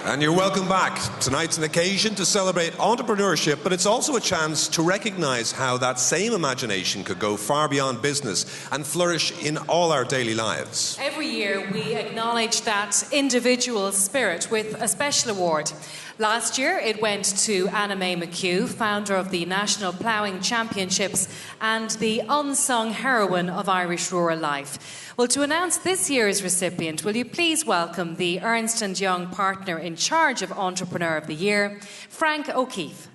And you're welcome back. Tonight's an occasion to celebrate entrepreneurship, but it's also a chance to recognise how that same imagination could go far beyond business and flourish in all our daily lives. Every year we acknowledge that individual spirit with a special award. Last year it went to Anna May McHugh, founder of the National Ploughing Championships and the unsung heroine of Irish rural life. Well, to announce this year's recipient, will you please welcome the Ernst & Young partner in charge of Entrepreneur of the Year, Frank O'Keefe.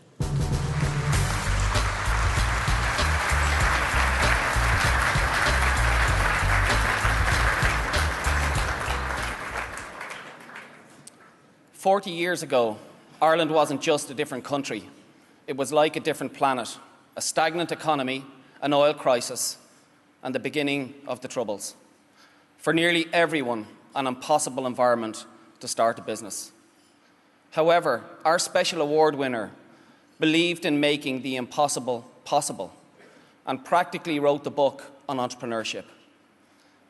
"40 years ago, Ireland wasn't just a different country. It was like a different planet, a stagnant economy, an oil crisis, and the beginning of the Troubles. For nearly everyone, an impossible environment to start a business. However, our special award winner believed in making the impossible possible and practically wrote the book on entrepreneurship.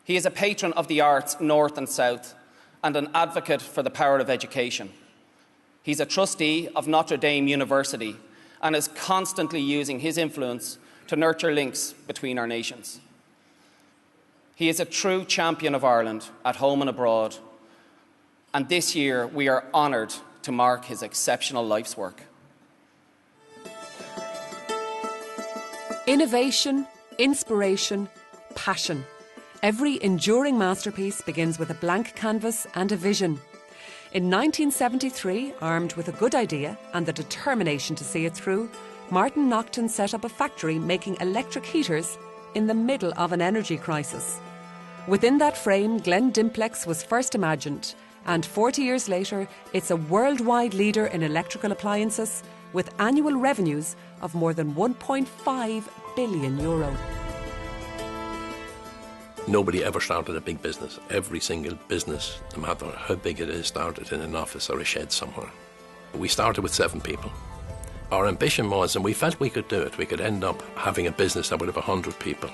He is a patron of the arts north and south and an advocate for the power of education. He's a trustee of Notre Dame University and is constantly using his influence to nurture links between our nations. He is a true champion of Ireland at home and abroad, and this year we are honoured to mark his exceptional life's work. Innovation, inspiration, passion. Every enduring masterpiece begins with a blank canvas and a vision. In 1973, armed with a good idea and the determination to see it through, Martin Naughton set up a factory making electric heaters in the middle of an energy crisis. Within that frame, Glen Dimplex was first imagined, and 40 years later, it's a worldwide leader in electrical appliances with annual revenues of more than €1.5 billion. Nobody ever started a big business. Every single business, no matter how big it is, started in an office or a shed somewhere. We started with 7 people. Our ambition was, and we felt we could do it, we could end up having a business that would have 100 people,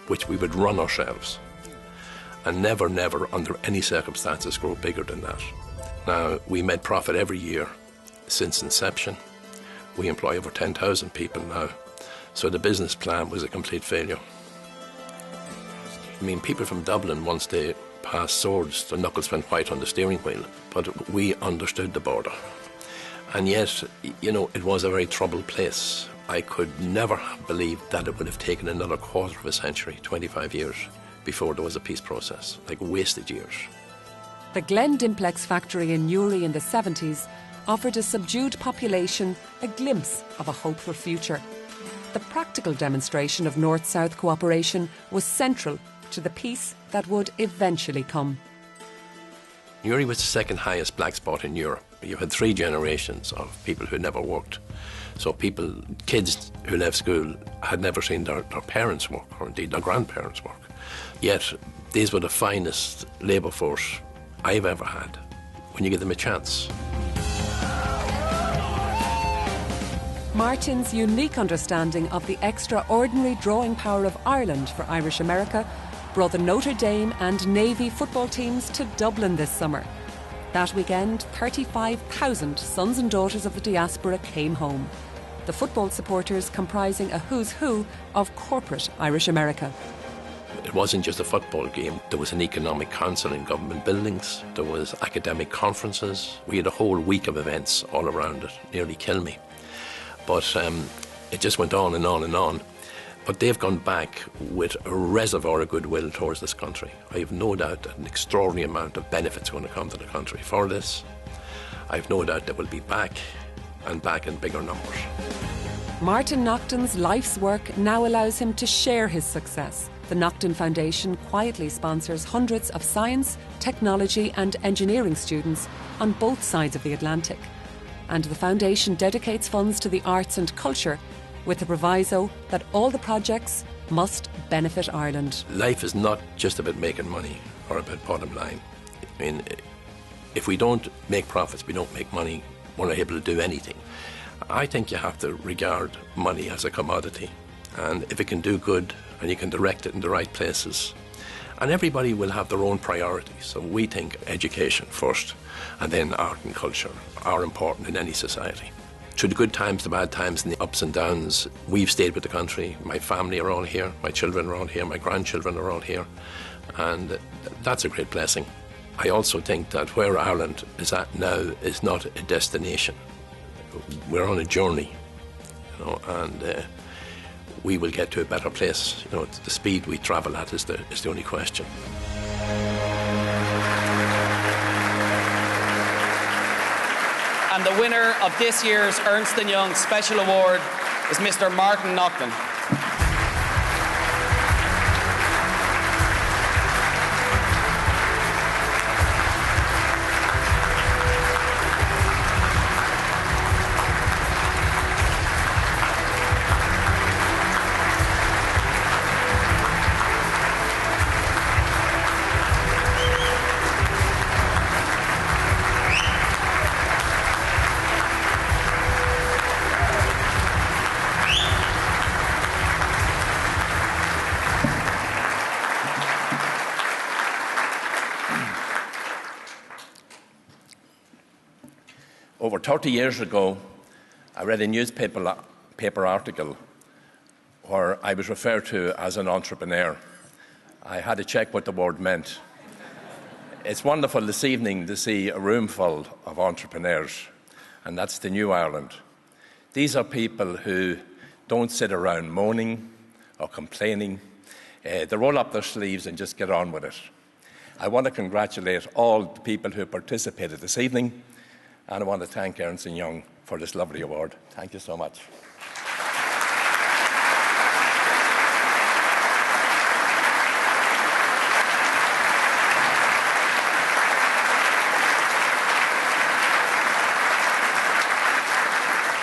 which we would run ourselves. And never, under any circumstances, grow bigger than that. Now, we made profit every year since inception. We employ over 10,000 people now. So the business plan was a complete failure. I mean, people from Dublin, once they passed swords, their knuckles went white on the steering wheel. But we understood the border. And yet, you know, it was a very troubled place. I could never have believed that it would have taken another quarter of a century, 25 years, before there was a peace process, like wasted years. The Glen Dimplex factory in Newry in the 70s offered a subdued population a glimpse of a hopeful future. The practical demonstration of North-South cooperation was central to the peace that would eventually come. Newry was the second highest black spot in Europe. You had 3 generations of people who never worked. So kids who left school had never seen their parents work, or indeed their grandparents work. Yet these were the finest labour force I've ever had when you give them a chance. Martin's unique understanding of the extraordinary drawing power of Ireland for Irish America brought the Notre Dame and Navy football teams to Dublin this summer. That weekend, 35,000 sons and daughters of the diaspora came home. The football supporters comprising a who's who of corporate Irish America. It wasn't just a football game. There was an economic council in government buildings. There was academic conferences. We had a whole week of events all around it. Nearly killed me. But it just went on and on and on. But they've gone back with a reservoir of goodwill towards this country. I have no doubt that an extraordinary amount of benefits are going to come to the country for this. I have no doubt that we'll be back and back in bigger numbers. Martin Naughton's life's work now allows him to share his success. The Naughton Foundation quietly sponsors hundreds of science, technology and engineering students on both sides of the Atlantic. And the foundation dedicates funds to the arts and culture with the proviso that all the projects must benefit Ireland. Life is not just about making money or about bottom line. I mean, if we don't make profits, we don't make money, we're not able to do anything. I think you have to regard money as a commodity, and if it can do good and you can direct it in the right places And everybody will have their own priorities. So we think education first, and then art and culture are important in any society. Through the good times, the bad times, and the ups and downs, we've stayed with the country. My family are all here, my children are all here, my grandchildren are all here, and that's a great blessing. I also think that where Ireland is at now is not a destination. We're on a journey, and we will get to a better place. The speed we travel at is the only question. And the winner of this year's Ernst & Young Special Award is Mr. Martin Naughton. Over 30 years ago, I read a newspaper article where I was referred to as an entrepreneur. I had to check what the word meant. It's wonderful this evening to see a room full of entrepreneurs, and that's the new Ireland. These are people who don't sit around moaning or complaining. They roll up their sleeves and just get on with it. I want to congratulate all the people who participated this evening, and I want to thank Ernst & Young for this lovely award. Thank you so much.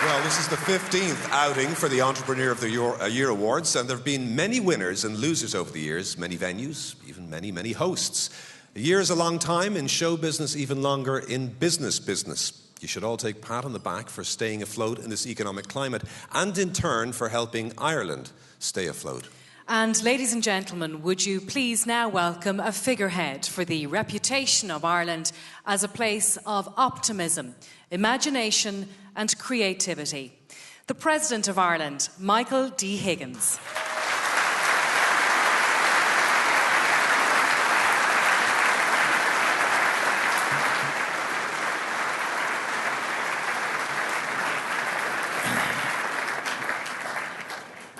Well, this is the 15th outing for the Entrepreneur of the Year Awards, and there have been many winners and losers over the years, many venues, even many hosts. A year is a long time in show business, even longer in business. You should all take pat on the back for staying afloat in this economic climate, and in turn for helping Ireland stay afloat. And ladies and gentlemen, would you please now welcome a figurehead for the reputation of Ireland as a place of optimism, imagination and creativity. The President of Ireland, Michael D Higgins.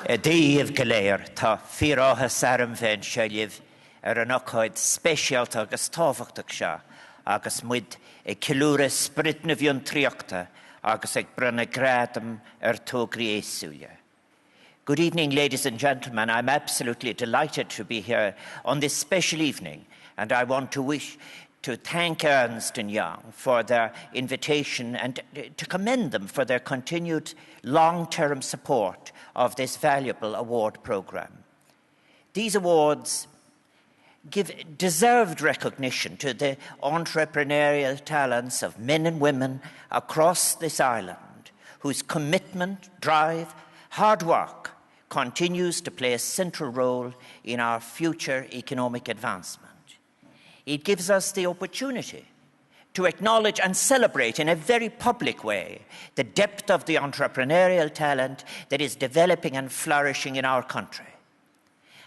Díomh go léir tá fíorátha saram féin seilibh an ócáid speisialta agus tábhachtach seo agus muid cilúra sprit na bhíon tríochta agus ag brunna gradam tógraí éasúile. Good evening, ladies and gentlemen. I'm absolutely delighted to be here on this special evening, and I want to thank Ernst & Young for their invitation and to commend them for their continued long-term support of this valuable award programme. These awards give deserved recognition to the entrepreneurial talents of men and women across this island, whose commitment, drive, hard work continues to play a central role in our future economic advancement. It gives us the opportunity to acknowledge and celebrate in a very public way the depth of the entrepreneurial talent that is developing and flourishing in our country.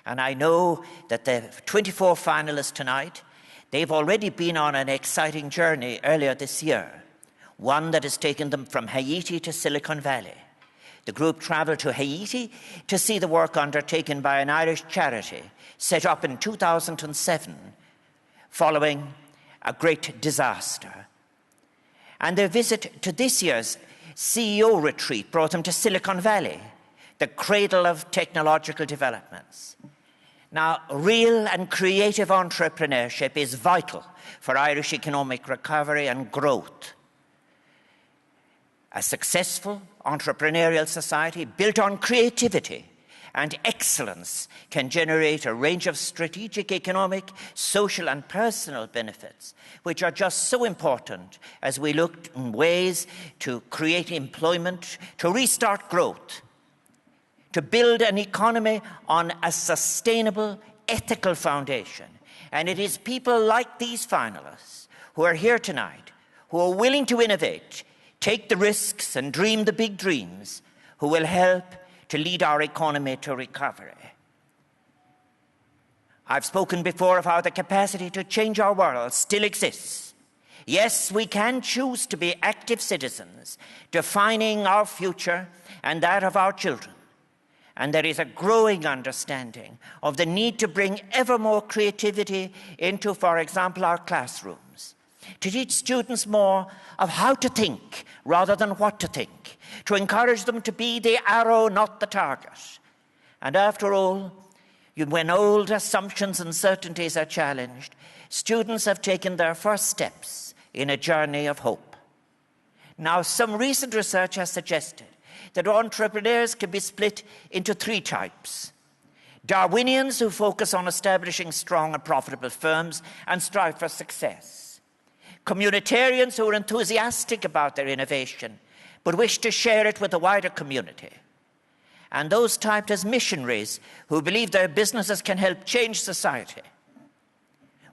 And I know that the 24 finalists tonight, they've already been on an exciting journey earlier this year, one that has taken them from Haiti to Silicon Valley. The group travelled to Haiti to see the work undertaken by an Irish charity set up in 2007 following a great disaster. And their visit to this year's CEO retreat brought them to Silicon Valley, the cradle of technological developments. Now, real and creative entrepreneurship is vital for Irish economic recovery and growth. A successful entrepreneurial society built on creativity and excellence can generate a range of strategic, economic, social and personal benefits, which are just so important as we look in ways to create employment, to restart growth, to build an economy on a sustainable, ethical foundation, And it is people like these finalists who are here tonight, who are willing to innovate, take the risks and dream the big dreams, who will help to lead our economy to recovery. I've spoken before of how the capacity to change our world still exists. Yes, we can choose to be active citizens, defining our future and that of our children. And there is a growing understanding of the need to bring ever more creativity into, for example, our classrooms, to teach students more of how to think rather than what to think, to encourage them to be the arrow, not the target. And after all, when old assumptions and certainties are challenged, students have taken their first steps in a journey of hope. Now, some recent research has suggested that entrepreneurs can be split into three types. Darwinians who focus on establishing strong and profitable firms and strive for success. Communitarians who are enthusiastic about their innovation but wish to share it with the wider community. And those typed as missionaries who believe their businesses can help change society.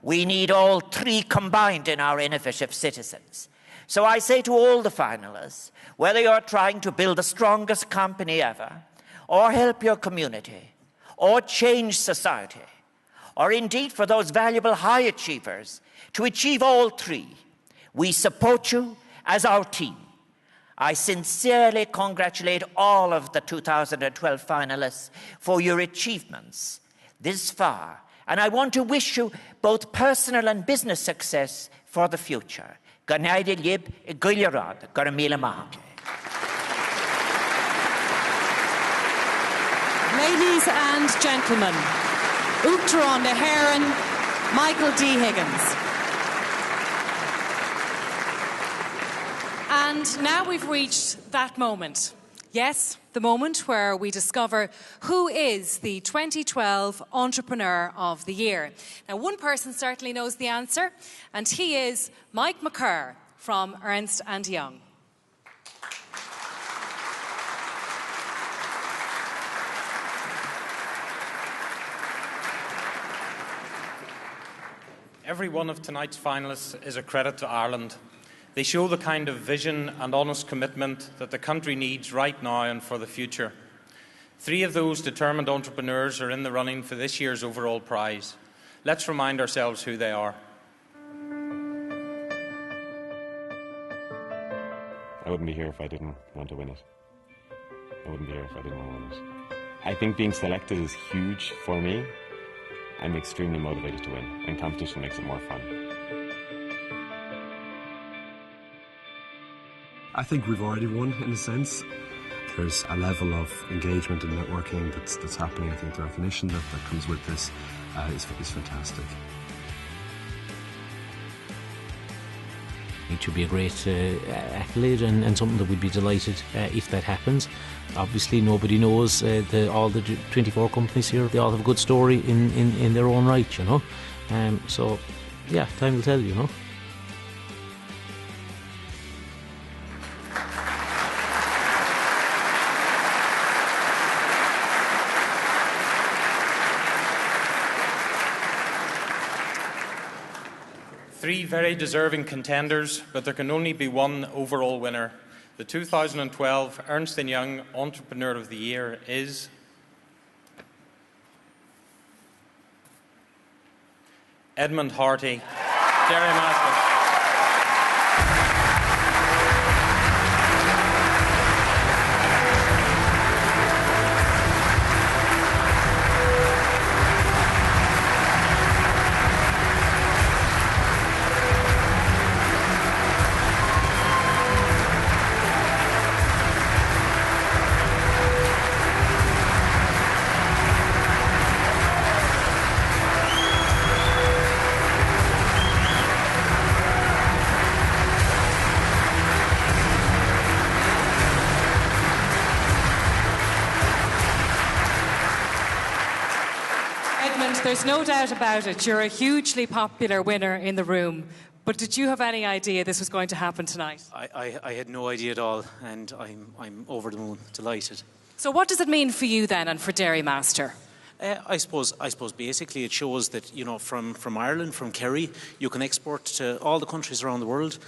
We need all three combined in our innovative citizens. So I say to all the finalists, whether you're trying to build the strongest company ever, or help your community, or change society, or indeed for those valuable high achievers to achieve all three, we support you as our team. I sincerely congratulate all of the 2012 finalists for your achievements this far, and I want to wish you both personal and business success for the future. Ladies and gentlemen, Uachtaráin na hÉireann, Michael D. Higgins. And now we've reached that moment. Yes, the moment where we discover who is the 2012 Entrepreneur of the Year. Now, one person certainly knows the answer, and he is Mike McCurr from Ernst & Young. Every one of tonight's finalists is a credit to Ireland. They show the kind of vision and honest commitment that the country needs right now and for the future. 3 of those determined entrepreneurs are in the running for this year's overall prize. Let's remind ourselves who they are. I wouldn't be here if I didn't want to win it. I wouldn't be here if I didn't want to win it. I think being selected is huge for me. I'm extremely motivated to win, and competition makes it more fun. I think we've already won, in a sense. There's a level of engagement and networking that's happening. I think the recognition that comes with this is fantastic. It should be a great accolade and something that we'd be delighted if that happens. Obviously, nobody knows all the 24 companies here. They all have a good story in their own right, you know. So, yeah, time will tell, you know. Three very deserving contenders, but there can only be one overall winner. The 2012 Ernst & Young Entrepreneur of the Year is Edmund Harty, Derry Master. There's no doubt about it. You're a hugely popular winner in the room. But did you have any idea this was going to happen tonight? I had no idea at all, and I'm over the moon, delighted. So what does it mean for you then and for Dairy Master? I suppose basically it shows that, you know, from Ireland, from Kerry, you can export to all the countries around the world.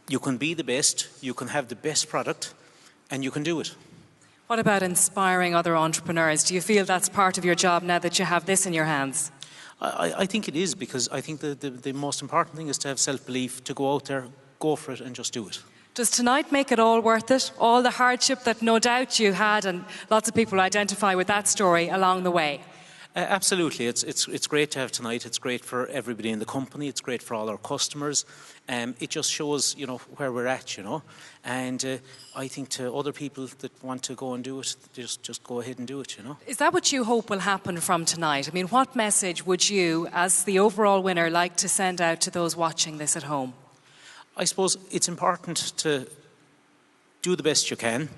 You can be the best, you can have the best product, and you can do it. What about inspiring other entrepreneurs? Do you feel that's part of your job now that you have this in your hands? I think it is, because I think the most important thing is to have self-belief, to go out there, go for it, and just do it. Does tonight make it all worth it? All the hardship that no doubt you had, and lots of people identify with that story along the way? Absolutely. It's great to have tonight. It's great for everybody in the company. It's great for all our customers. It just shows, you know, where we're at, you know. And I think to other people that want to go and do it, just go ahead and do it, you know. Is that what you hope will happen from tonight? I mean, what message would you, as the overall winner, like to send out to those watching this at home? I suppose it's important to do the best you can,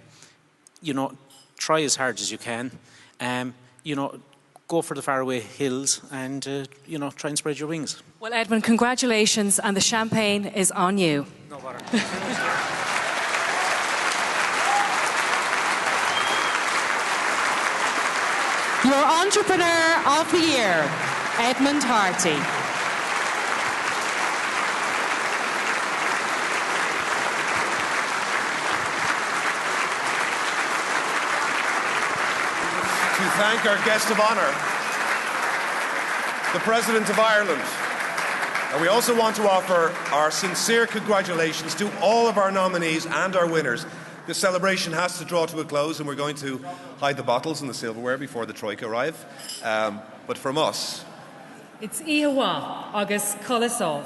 you know, try as hard as you can, you know, go for the faraway hills and, you know, try and spread your wings. Well, Edmund, congratulations, and the champagne is on you. No bother. Your Entrepreneur of the Year, Edmund Harty. To thank our guest of honour, the President of Ireland. And we also want to offer our sincere congratulations to all of our nominees and our winners. The celebration has to draw to a close, and we're going to hide the bottles and the silverware before the Troika arrive. But from us, it's EOY Awards Show.